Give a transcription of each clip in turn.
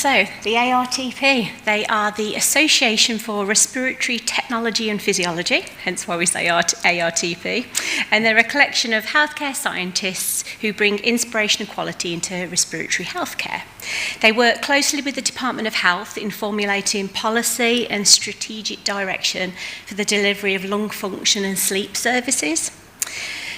So, the ARTP, they are the Association for Respiratory Technology and Physiology, hence why we say ARTP, and they're a collection of healthcare scientists who bring inspiration and quality into respiratory healthcare. They work closely with the Department of Health in formulating policy and strategic direction for the delivery of lung function and sleep services.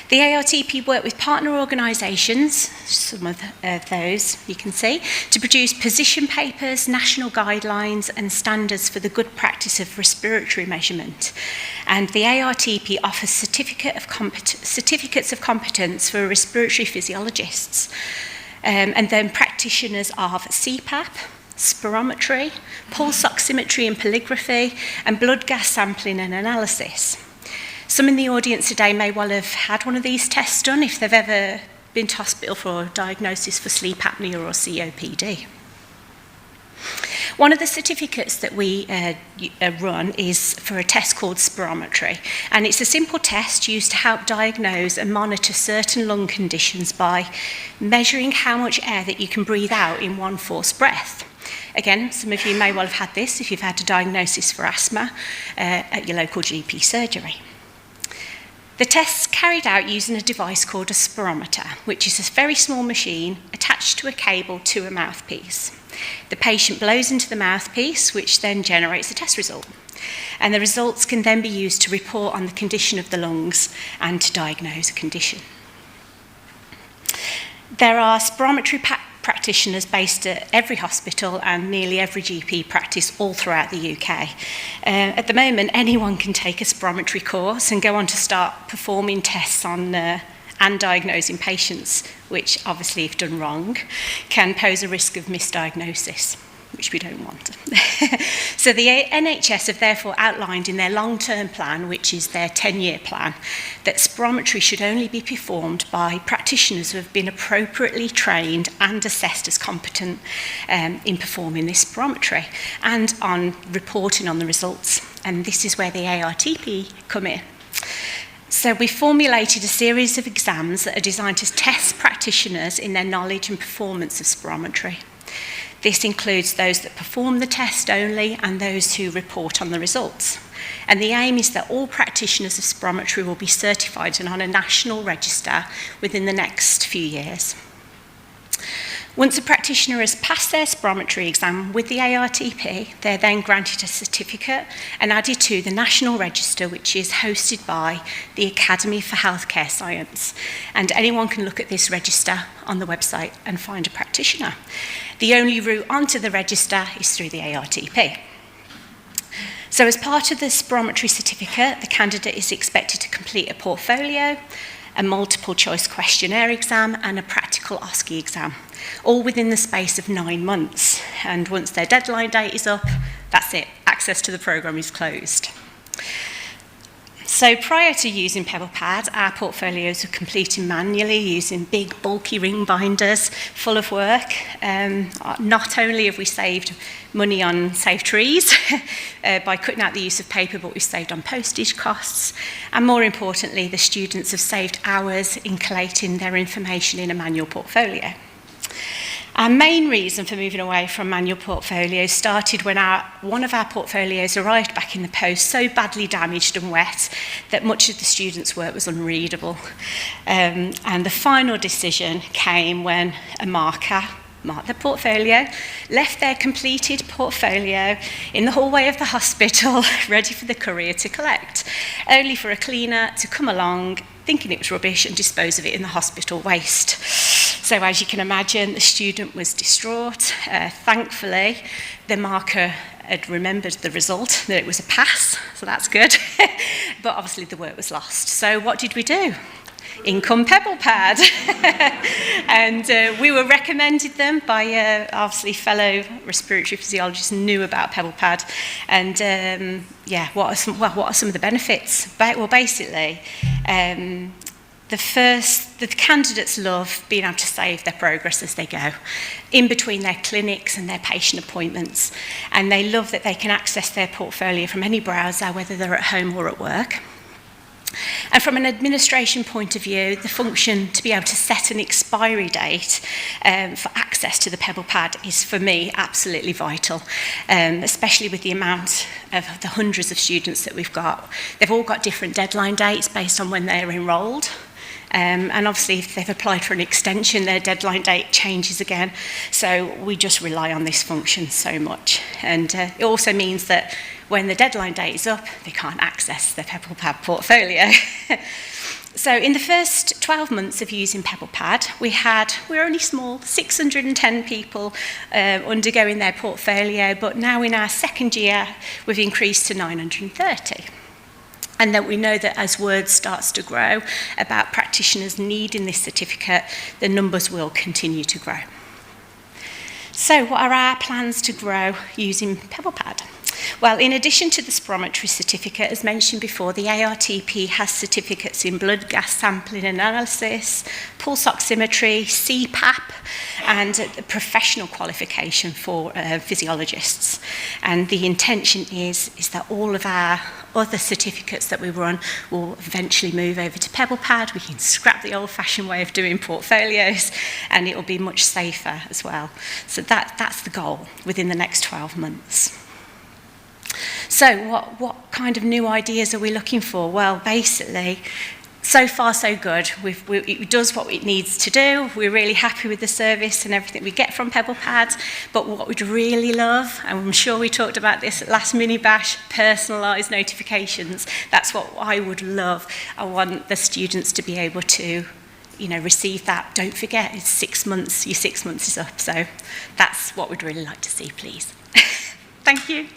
The ARTP work with partner organisations, some of those you can see, to produce position papers, national guidelines and standards for the good practice of respiratory measurement. And the ARTP offers certificates of competence for respiratory physiologists, and then practitioners of CPAP, spirometry, pulse oximetry and polygraphy, and blood gas sampling and analysis. Some in the audience today may well have had one of these tests done if they've ever been to hospital for a diagnosis for sleep apnea or COPD. One of the certificates that we run is for a test called spirometry, and it's a simple test used to help diagnose and monitor certain lung conditions by measuring how much air that you can breathe out in one forced breath. Again, some of you may well have had this if you've had a diagnosis for asthma at your local GP surgery. The test's carried out using a device called a spirometer, which is a very small machine attached to a cable to a mouthpiece. The patient blows into the mouthpiece, which then generates a test result. And the results can then be used to report on the condition of the lungs and to diagnose a condition. There are spirometry practitioners based at every hospital and nearly every GP practice all throughout the UK. At the moment, anyone can take a spirometry course and go on to start performing tests on and diagnosing patients, which obviously, if done wrong, can pose a risk of misdiagnosis, which we don't want. So the NHS have therefore outlined in their long-term plan, which is their 10-year plan, that spirometry should only be performed by practitioners who have been appropriately trained and assessed as competent in performing this spirometry and on reporting on the results. And this is where the ARTP come in. So we formulated a series of exams that are designed to test practitioners in their knowledge and performance of spirometry. This includes those that perform the test only and those who report on the results. And the aim is that all practitioners of spirometry will be certified and on a national register within the next few years. Once a practitioner has passed their spirometry exam with the ARTP, they're then granted a certificate and added to the national register, which is hosted by the Academy for Healthcare Science. And anyone can look at this register on the website and find a practitioner. The only route onto the register is through the ARTP. So as part of the spirometry certificate, the candidate is expected to complete a portfolio, a multiple choice questionnaire exam and a practical OSCE exam, all within the space of 9 months. And once their deadline date is up, that's it, access to the programme is closed. So prior to using PebblePad, our portfolios were completed manually using big, bulky ring binders full of work. Not only have we saved money on saved trees by cutting out the use of paper, but we've saved on postage costs. And more importantly, the students have saved hours in collating their information in a manual portfolio. Our main reason for moving away from manual portfolios started when one of our portfolios arrived back in the post so badly damaged and wet that much of the students' work was unreadable. And the final decision came when a marker marked the portfolio, left their completed portfolio in the hallway of the hospital, ready for the courier to collect, only for a cleaner to come along, thinking it was rubbish, and dispose of it in the hospital waste. So as you can imagine, the student was distraught. Thankfully, the marker had remembered the result, that it was a pass, so that's good. But obviously the work was lost. So what did we do? In come PebblePad. And we were recommended them by obviously fellow respiratory physiologists who knew about PebblePad. And what are some of the benefits? Well, basically, the candidates love being able to save their progress as they go, in between their clinics and their patient appointments. And they love that they can access their portfolio from any browser, whether they're at home or at work. And from an administration point of view, the function to be able to set an expiry date for access access to the PebblePad is, for me, absolutely vital, especially with the amount of the hundreds of students that we've got. They've all got different deadline dates based on when they're enrolled. And obviously, if they've applied for an extension, their deadline date changes again. So we just rely on this function so much. And it also means that when the deadline date is up, they can't access their PebblePad portfolio. So in the first 12 months of using PebblePad, we're only small, 610 people undergoing their portfolio, but now in our second year, we've increased to 930. And then we know that as word starts to grow about practitioners needing this certificate, the numbers will continue to grow. So what are our plans to grow using PebblePad? Well, in addition to the spirometry certificate, as mentioned before, the ARTP has certificates in blood gas sampling and analysis, pulse oximetry, CPAP, and the professional qualification for physiologists. And the intention is that all of our other certificates that we run will eventually move over to PebblePad. We can scrap the old-fashioned way of doing portfolios, and it will be much safer as well. So that's the goal within the next 12 months. So what kind of new ideas are we looking for? Well, basically, so far so good. It does what it needs to do. We're really happy with the service and everything we get from PebblePad. But what we'd really love, and I'm sure we talked about this at last mini bash, personalised notifications. That's what I would love. I want the students to be able to receive that. Don't forget, it's 6 months. Your 6 months is up. So that's what we'd really like to see, please. Thank you.